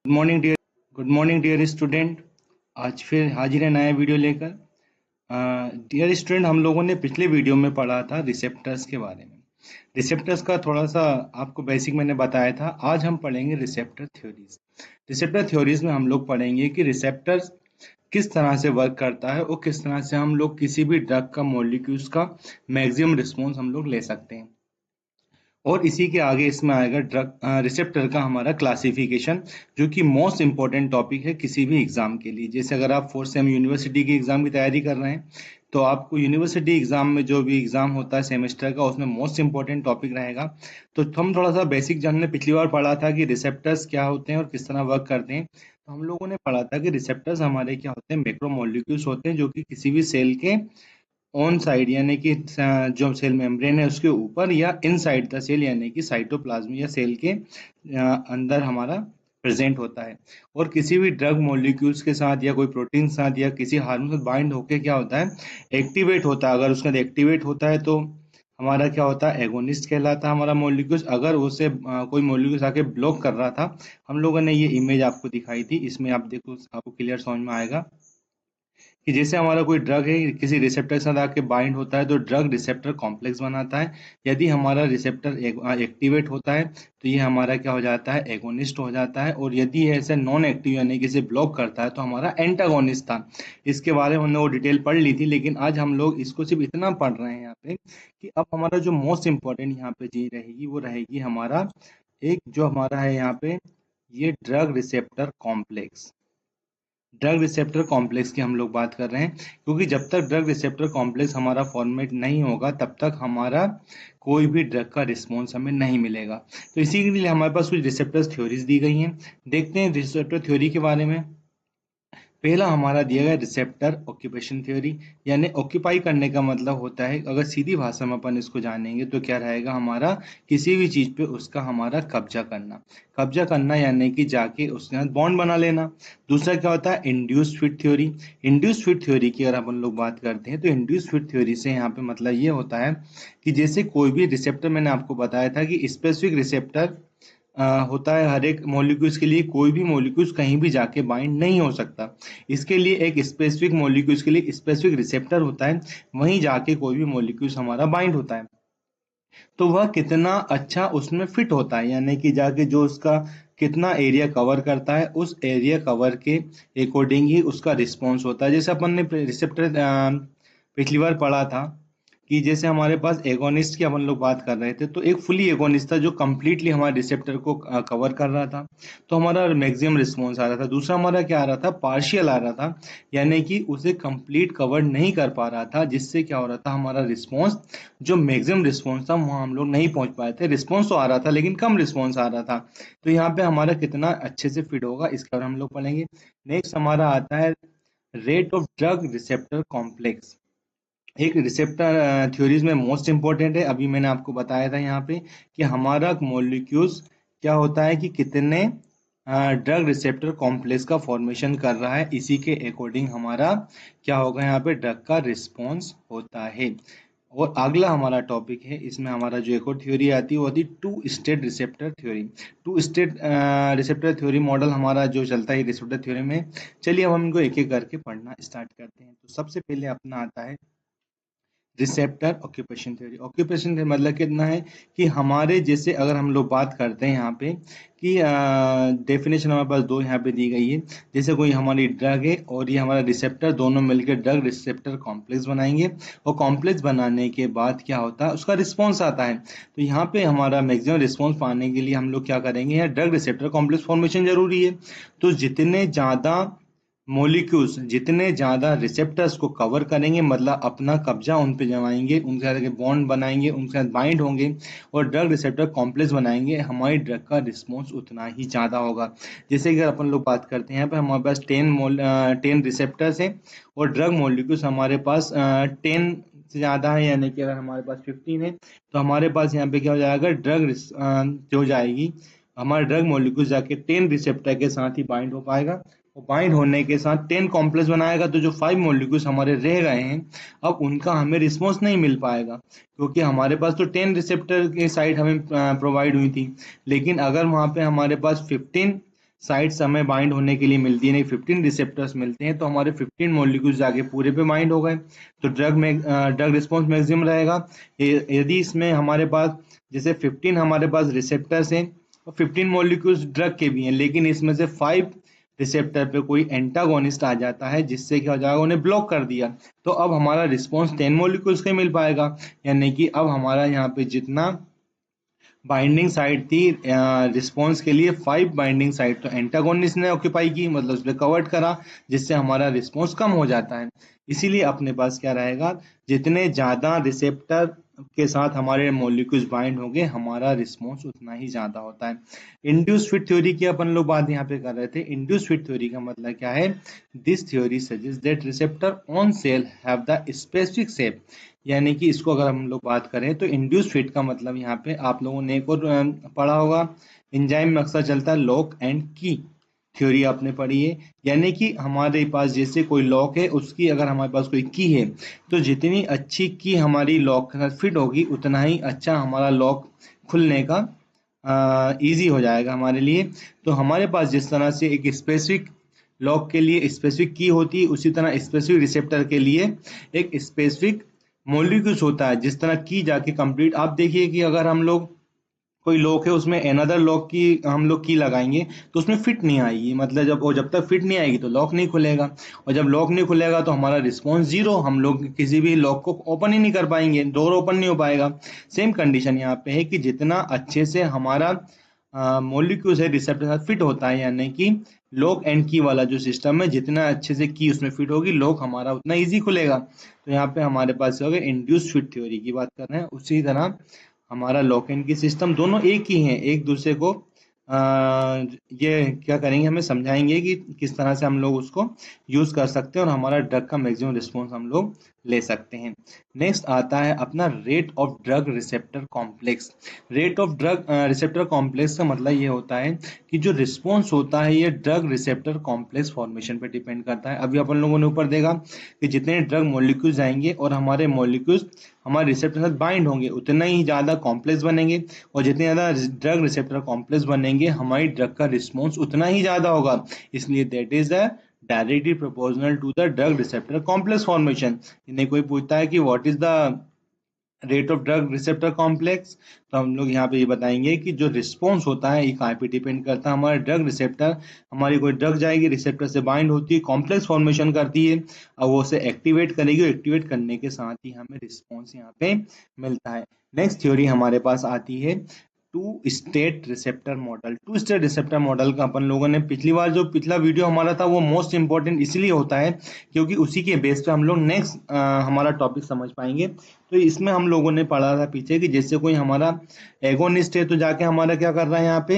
Good morning dear student. आज फिर हाजिर है नया वीडियो लेकर। डियर स्टूडेंट, हम लोगों ने पिछले वीडियो में पढ़ा था रिसेप्टर्स के बारे में। रिसेप्टर्स का थोड़ा सा आपको बेसिक मैंने बताया था। आज हम पढ़ेंगे रिसेप्टर थ्योरीज। रिसेप्टर थ्योरीज में हम लोग पढ़ेंगे कि रिसेप्टर्स किस तरह से वर्क करता है और किस तरह से हम लोग किसी भी ड्रग का मॉलिक्यूल्स का मैक्सिमम रिस्पॉन्स हम लोग ले सकते हैं। और इसी के आगे इसमें आएगा ड्रग रिसेप्टर का हमारा क्लासिफिकेशन, जो कि मोस्ट इंपॉर्टेंट टॉपिक है किसी भी एग्जाम के लिए। जैसे अगर आप फोर्थ सेम यूनिवर्सिटी की एग्जाम की तैयारी कर रहे हैं तो आपको यूनिवर्सिटी एग्जाम में जो भी एग्जाम होता है सेमेस्टर का, उसमें मोस्ट इंपॉर्टेंट टॉपिक रहेगा। तो हम थोड़ा सा बेसिक जानने, पिछली बार पढ़ा था कि रिसेप्टर्स क्या होते हैं और किस तरह वर्क करते हैं। तो हम लोगों ने पढ़ा था कि रिसेप्टर्स हमारे क्या होते हैं, मैक्रोमोलिक्यूल्स होते हैं, जो कि किसी भी सेल के ऑन साइड यानी कि जो सेल मेम्ब्रेन है उसके ऊपर, या इन साइड द सेल यानी कि साइटोप्लाज्म या सेल के अंदर हमारा प्रेजेंट होता है। और किसी भी ड्रग मॉलिक्यूल्स के साथ या कोई प्रोटीन के साथ या किसी हार्मोन से बाइंड होके क्या होता है, एक्टिवेट होता है। अगर उसके अंदर एक्टिवेट होता है तो हमारा क्या होता है, एगोनिस्ट कहलाता है हमारा मॉलिक्यूल्स। अगर उसे कोई मॉलिक्यूल्स आके ब्लॉक कर रहा था, हम लोगों ने ये इमेज आपको दिखाई थी, इसमें आप देखो आपको क्लियर समझ में आएगा कि जैसे हमारा कोई ड्रग है किसी रिसेप्टर के साथ आके बाइंड होता है तो ड्रग रिसेप्टर कॉम्प्लेक्स बनाता है। यदि हमारा रिसेप्टर एक्टिवेट होता है तो ये हमारा क्या हो जाता है, एगोनिस्ट हो जाता है। और यदि ऐसे नॉन एक्टिव यानी कि इसे ब्लॉक करता है तो हमारा एंटागोनिस्ट था। इसके बारे में हमने वो डिटेल पढ़ ली थी, लेकिन आज हम लोग इसको सिर्फ इतना पढ़ रहे हैं यहाँ पे कि अब हमारा जो मोस्ट इंपॉर्टेंट यहाँ पे चीज रहेगी वो रहेगी हमारा एक जो हमारा है यहाँ पे, ये drug receptor complex. Drug receptor complex की हम लोग बात कर रहे हैं, क्योंकि जब तक ड्रग रिसेप्टर कॉम्प्लेक्स हमारा फॉर्मेट नहीं होगा तब तक हमारा कोई भी ड्रग का रिस्पॉन्स हमें नहीं मिलेगा। तो इसी के लिए हमारे पास कुछ रिसेप्टर थ्योरीज दी गई हैं। देखते हैं रिसेप्टर थ्योरी के बारे में। पहला हमारा दिया गया रिसेप्टर ऑक्यूपेशन थ्योरी, यानी ऑक्यूपाई करने का मतलब होता है, अगर सीधी भाषा में अपन इसको जानेंगे तो क्या रहेगा हमारा, किसी भी चीज पे उसका हमारा कब्जा करना। कब्जा करना यानी कि जाके उसके साथ बॉन्ड बना लेना। दूसरा क्या होता है, induced fit theory. Induced fit theory की अगर अपन लोग बात करते हैं तो इंड्यूस्ड फिट थ्योरी से यहाँ पे मतलब ये होता है कि जैसे कोई भी रिसेप्टर, मैंने आपको बताया था कि स्पेसिफिक रिसेप्टर होता है हर एक मॉलिक्यूल्स के लिए। कोई भी मॉलिक्यूल्स कहीं भी जाके बाइंड नहीं हो सकता। इसके लिए एक स्पेसिफिक मॉलिक्यूल्स के लिए स्पेसिफिक रिसेप्टर होता है, वहीं जाके कोई भी मॉलिक्यूल्स हमारा बाइंड होता है। तो वह कितना अच्छा उसमें फिट होता है, यानी कि जाके जो उसका कितना एरिया कवर करता है, उस एरिया कवर के अकॉर्डिंग ही उसका रिस्पॉन्स होता है। जैसे अपन ने रिसेप्टर पिछली बार पढ़ा था कि जैसे हमारे पास एगोनिस्ट की अपन लोग बात कर रहे थे, तो एक फुली एगोनिस्ट था जो कंप्लीटली हमारे रिसेप्टर को कवर कर रहा था, तो हमारा मैक्सिमम रिस्पॉन्स आ रहा था। दूसरा हमारा क्या आ रहा था, पार्शियल आ रहा था, यानी कि उसे कंप्लीट कवर नहीं कर पा रहा था, जिससे क्या हो रहा था, हमारा रिस्पॉन्स जो मैक्सिमम रिस्पॉन्स था वहाँ हम लोग नहीं पहुंच पाए थे। रिस्पॉन्स तो आ रहा था लेकिन कम रिस्पॉन्स आ रहा था। तो यहाँ पे हमारा कितना अच्छे से फिट होगा इसके बारे में हम लोग पढ़ेंगे। नेक्स्ट हमारा आता है rate of drug receptor complex. एक रिसेप्टर थ्योरीज में मोस्ट इंपॉर्टेंट है। अभी मैंने आपको बताया था यहाँ पे कि हमारा मॉलिक्यूल्स क्या होता है कि कितने ड्रग रिसेप्टर कॉम्प्लेक्स का फॉर्मेशन कर रहा है, इसी के अकॉर्डिंग हमारा क्या होगा, यहाँ पे ड्रग का रिस्पॉन्स होता है। और अगला हमारा टॉपिक है, इसमें हमारा जो एक और थ्योरी आती है वो आती है two state receptor theory. Two state receptor theory model हमारा जो चलता है रिसेप्टर थ्योरी में। चलिए अब हम इनको एक एक करके पढ़ना स्टार्ट करते हैं। तो सबसे पहले अपना आता है receptor occupation theory. Occupation theory मतलब कितना है कि हमारे जैसे अगर हम लोग बात करते हैं यहाँ पे कि डेफिनेशन हमारे पास दो यहाँ पे दी गई है। जैसे कोई हमारी ड्रग है और ये हमारा रिसेप्टर, दोनों मिलकर ड्रग रिसेप्टर कॉम्प्लेक्स बनाएंगे, और कॉम्प्लेक्स बनाने के बाद क्या होता है, उसका रिस्पॉन्स आता है। तो यहाँ पे हमारा मैक्सिमम रिस्पॉन्स पाने के लिए हम लोग क्या करेंगे, यहाँ ड्रग रिसेप्टर कॉम्प्लेक्स फॉर्मेशन जरूरी है। तो जितने ज़्यादा मोलिक्यूल्स, जितने ज़्यादा रिसेप्टर्स को कवर करेंगे, मतलब अपना कब्जा उन पे जमाएंगे, उनके साथ बॉन्ड बनाएंगे, उनके साथ बाइंड होंगे और ड्रग रिसेप्टर कॉम्प्लेक्स बनाएंगे, हमारी ड्रग का रिस्पॉन्स उतना ही ज़्यादा होगा। जैसे कि अगर अपन लोग बात करते हैं, यहाँ पे हमारे पास 10 रिसेप्टर्स हैं और ड्रग मोलिक्यूल्स हमारे पास 10 से ज़्यादा है, यानी कि अगर हमारे पास 15 है तो हमारे पास यहाँ पे क्या हो जाएगा, ड्रग जो हो जाएगी, हमारा ड्रग मोलिक्यूल जाके 10 रिसेप्टर के साथ ही बाइंड हो पाएगा, और बाइंड होने के साथ 10 कॉम्प्लेक्स बनाएगा। तो जो 5 मोलिक्यूल्स हमारे रह गए हैं, अब उनका हमें रिस्पॉन्स नहीं मिल पाएगा, क्योंकि हमारे पास तो 10 रिसेप्टर की साइट हमें प्रोवाइड हुई थी। लेकिन अगर वहाँ पे हमारे पास 15 साइट्स हमें बाइंड होने के लिए मिलती है, नहीं 15 रिसेप्टर्स मिलते हैं, तो हमारे 15 मॉलिक्यूल्स जाके पूरे पे बाइंड हो गए, तो ड्रग रिस्पॉन्स मैक्सिमम रहेगा। यदि इसमें हमारे पास जैसे 15 हमारे पास रिसेप्टर्स हैं और 15 मॉलिक्यूल्स ड्रग के भी हैं, लेकिन इसमें से 5 रिसेप्टर पे कोई एंटागोनिस्ट आ जाता है, जिससे क्या हो जाएगा, उन्हें ब्लॉक कर दिया, तो अब हमारा रिस्पॉन्स 10 मॉलिक्यूल्स का मिल पाएगा। यानी कि अब हमारा यहाँ पे जितना बाइंडिंग साइड थी रिस्पॉन्स के लिए, 5 बाइंडिंग साइड तो एंटागोनिस्ट ने ऑक्यूपाई की, मतलब उस पर कवर्ड करा, जिससे हमारा रिस्पॉन्स कम हो जाता है। इसीलिए अपने पास क्या रहेगा, जितने ज़्यादा रिसेप्टर के साथ हमारे मॉलिक्यूल्स बाइंड होंगे, हमारा रिस्पॉन्स उतना ही ज़्यादा होता है। इंड्यूस फिट थ्योरी की अपन लोग बात यहाँ पे कर रहे थे। इंड्यूस फिट थ्योरी का मतलब क्या है, this theory suggest that receptor on sale have the specific shape. यानी कि इसको अगर हम लोग बात करें तो इंड्यूस फिट का मतलब यहाँ पे आप लोगों ने एक और पढ़ा होगा, एंजाइम में अक्सर चलता है लॉक एंड की थ्योरी, आपने पढ़ी है। यानी कि हमारे पास जैसे कोई लॉक है, उसकी अगर हमारे पास कोई की है, तो जितनी अच्छी की हमारी लॉक के साथ फिट होगी, उतना ही अच्छा हमारा लॉक खुलने का इजी हो जाएगा हमारे लिए। तो हमारे पास जिस तरह से एक स्पेसिफिक लॉक के लिए स्पेसिफिक की होती है, उसी तरह स्पेसिफिक रिसेप्टर के लिए एक स्पेसिफिक मॉलिक्यूल्स होता है। जिस तरह की जाके कंप्लीट, आप देखिए कि अगर हम लोग कोई लॉक है, उसमें अनदर लॉक की हम लोग की लगाएंगे, तो उसमें फिट नहीं आएगी, मतलब जब तक फिट नहीं आएगी तो लॉक नहीं खुलेगा, और जब लॉक नहीं खुलेगा तो हमारा रिस्पॉन्स जीरो, हम लोग किसी भी लॉक को ओपन ही नहीं कर पाएंगे, डोर ओपन नहीं हो पाएगा। सेम कंडीशन यहाँ पे है कि जितना अच्छे से हमारा मॉलिक्यूल्स है रिसेप्टर के साथ फिट होता है, यानी कि लॉक एंड की वाला जो सिस्टम है, जितना अच्छे से की उसमें फिट होगी, लॉक हमारा उतना इजी खुलेगा। तो यहाँ पे हमारे पास हो गया इंड्यूस फिट थ्योरी की बात कर रहे हैं। उसी तरह हमारा लॉक एंड की सिस्टम दोनों एक ही हैं, एक दूसरे को ये क्या करेंगे, हमें समझाएंगे कि किस तरह से हम लोग उसको यूज कर सकते हैं और हमारा ड्रग का मैक्सिमम रिस्पॉन्स हम लोग ले सकते हैं। नेक्स्ट आता है अपना rate of drug receptor complex. Rate of drug receptor complex का मतलब ये होता है कि जो रिस्पॉन्स होता है, ये ड्रग रिसेप्टर कॉम्प्लेक्स फॉर्मेशन पे डिपेंड करता है। अभी अपन लोगों ने ऊपर देखा कि जितने ड्रग मॉलिक्यूल्स आएंगे और हमारे मॉलिक्यूल्स हमारे रिसेप्टर के साथ बाइंड होंगे, उतना ही ज़्यादा कॉम्प्लेक्स बनेंगे, और जितने ज़्यादा ड्रग रिसेप्टर कॉम्प्लेक्स बनेंगे, हमारी ड्रग का रिस्पॉन्स उतना ही ज़्यादा होगा। इसलिए that is the directly proportional to the drug receptor complex formation. इन्हें कोई पूछता है कि what is the rate of drug receptor complex, तो हम लोग यहाँ पे ये बताएंगे कि जो रिस्पॉन्स होता है, ये कहाँ पे डिपेंड करता है, हमारा ड्रग रिसेप्टर, हमारी कोई ड्रग जाएगी, रिसेप्टर से बाइंड होती है, कॉम्प्लेक्स फॉर्मेशन करती है, और वो उसे एक्टिवेट करेगी, एक्टिवेट करने के साथ ही हमें रिस्पॉन्स यहाँ पे मिलता है। नेक्स्ट थ्योरी हमारे पास आती है two state receptor model. Two state receptor model का अपन लोगों ने पिछली बार, जो पिछला वीडियो हमारा था, वो मोस्ट इंपॉर्टेंट इसलिए होता है क्योंकि उसी के बेस पे हम लोग नेक्स्ट हमारा टॉपिक समझ पाएंगे। तो इसमें हम लोगों ने पढ़ा था पीछे कि जैसे कोई हमारा एगोनिस्ट है, तो जाके हमारा क्या कर रहा है, यहाँ पे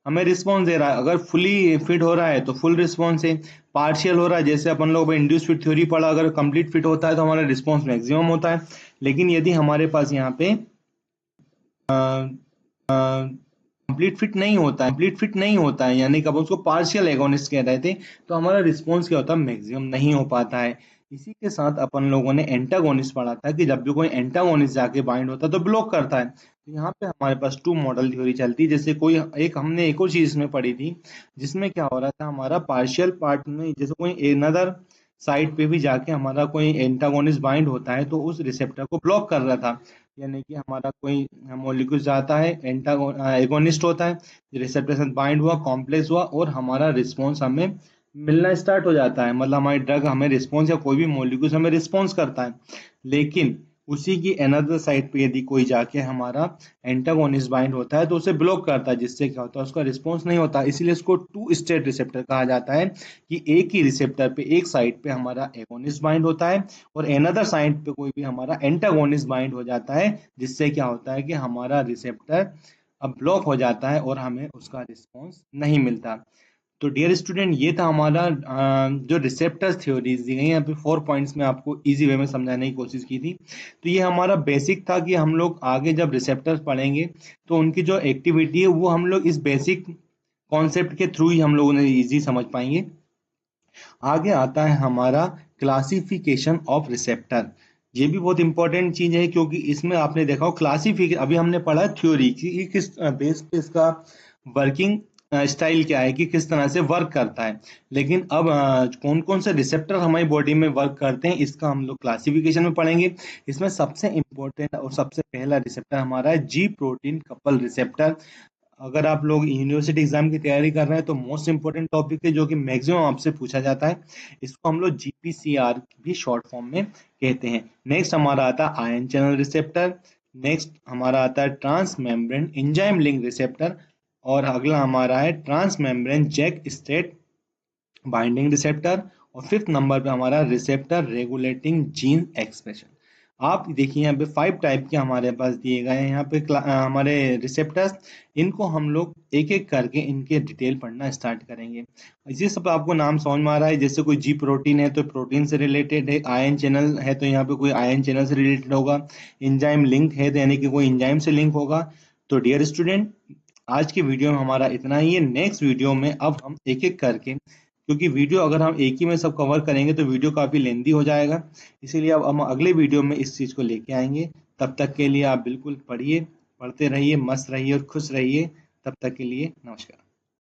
हमें रिस्पॉन्स दे रहा है। अगर फुली फिट हो रहा है तो फुल रिस्पॉन्स है, पार्शियल हो रहा है, जैसे अपन लोग इंड्यूस फिट थ्योरी पढ़ा, अगर कंप्लीट फिट होता है तो हमारा रिस्पॉन्स मैक्सिमम होता है। लेकिन यदि हमारे पास यहाँ पे कंप्लीट फिट नहीं होता है, यानी कि अब उसको पार्शियल एगोनिस्ट कह रहे थे, तो हमारा रिस्पॉन्स क्या होता है, मैक्सिमम नहीं हो पाता है। इसी के साथ अपन लोगों ने एंटागोनिस्ट पढ़ा था कि जब भी कोई एंटागोनिस्ट जाके बाइंड होता है तो ब्लॉक करता है। तो यहाँ पे हमारे पास टू मॉडल थ्योरी चलती है। जैसे कोई एक हमने एक और चीज में पढ़ी थी, जिसमें क्या हो रहा था, हमारा पार्शियल पार्ट में जैसे कोई अनदर साइड पे भी जाके हमारा कोई एंटागोनिस्ट बाइंड होता है, तो उस रिसेप्टर को ब्लॉक कर रहा था। यानी कि हमारा कोई मॉलिक्यूल जाता है, एगोनिस्ट होता है, रिसेप्टर से बाइंड हुआ, कॉम्प्लेक्स हुआ, और हमारा रिस्पॉन्स हमें मिलना स्टार्ट हो जाता है, मतलब हमारी ड्रग हमें रिस्पॉन्स, या कोई भी मॉलिक्यूल हमें रिस्पॉन्स करता है। लेकिन उसी की अनदर साइड पे यदि कोई जाके हमारा एंटागोनिस्ट बाइंड होता है, तो उसे ब्लॉक करता है, जिससे क्या होता है, उसका रिस्पॉन्स नहीं होता। इसीलिए इसको टू स्टेट रिसेप्टर कहा जाता है, कि एक ही रिसेप्टर पे एक साइड पे हमारा एगोनिस्ट बाइंड होता है, और अनदर साइड पे कोई भी हमारा एंटागोनिस्ट बाइंड हो जाता है, जिससे क्या होता है कि हमारा रिसेप्टर अब ब्लॉक हो जाता है और हमें उसका रिस्पॉन्स नहीं मिलता। तो डियर स्टूडेंट, ये था हमारा जो रिसेप्टर्स थ्योरीज दी गई यहाँ पे 4 पॉइंट्स में आपको इजी वे में समझाने की कोशिश की थी। तो ये हमारा बेसिक था कि हम लोग आगे जब रिसेप्टर्स पढ़ेंगे, तो उनकी जो एक्टिविटी है वो हम लोग इस बेसिक कॉन्सेप्ट के थ्रू ही हम लोगों ने इजी समझ पाएंगे। आगे आता है हमारा क्लासिफिकेशन ऑफ रिसेप्टर। ये भी बहुत इंपॉर्टेंट चीज है, क्योंकि इसमें आपने देखा हो क्लासिफिकेशन, अभी हमने पढ़ा थ्योरी की किस बेस पे इसका वर्किंग स्टाइल क्या है कि किस तरह से वर्क करता है। लेकिन अब कौन कौन से रिसेप्टर हमारी बॉडी में वर्क करते हैं इसका हम लोग क्लासिफिकेशन में पढ़ेंगे। इसमें सबसे इम्पोर्टेंट और सबसे पहला रिसेप्टर हमारा है जी प्रोटीन कपल रिसेप्टर। अगर आप लोग यूनिवर्सिटी एग्जाम की तैयारी कर रहे हैं तो मोस्ट इंपोर्टेंट टॉपिक है जो कि मैक्सिमम आपसे पूछा जाता है। इसको हम लोग जीपीसीआर भी शॉर्ट फॉर्म में कहते हैं। नेक्स्ट हमारा आता है आयन चैनल रिसेप्टर। नेक्स्ट हमारा आता है transmembrane enzyme link receptor. और अगला हमारा है transmembrane JAK STAT binding receptor. और फिफ्थ नंबर पे हमारा रिसेप्टर रेगुलेटिंग जीन एक्सप्रेशन। आप देखिए यहाँ पे 5 टाइप के हमारे पास दिए गए हैं यहाँ पे हमारे रिसेप्टर्स। इनको हम लोग एक एक करके इनके डिटेल पढ़ना स्टार्ट करेंगे। इसी सब आपको नाम समझ में आ रहा है, जैसे कोई जी प्रोटीन है तो प्रोटीन से रिलेटेड है, आयन चैनल है तो यहाँ पे कोई आयन चैनल से रिलेटेड होगा, एंजाइम लिंक है तो यानी कि कोई एंजाइम से लिंक होगा। तो डियर स्टूडेंट, आज की वीडियो में हमारा इतना ही है। नेक्स्ट वीडियो में अब हम एक एक करके, क्योंकि वीडियो अगर हम एक ही में सब कवर करेंगे तो वीडियो काफ़ी लेंदी हो जाएगा, इसीलिए अब हम अगले वीडियो में इस चीज़ को लेके आएंगे। तब तक के लिए आप बिल्कुल पढ़िए, पढ़ते रहिए, मस्त रहिए और खुश रहिए। तब तक के लिए नमस्कार।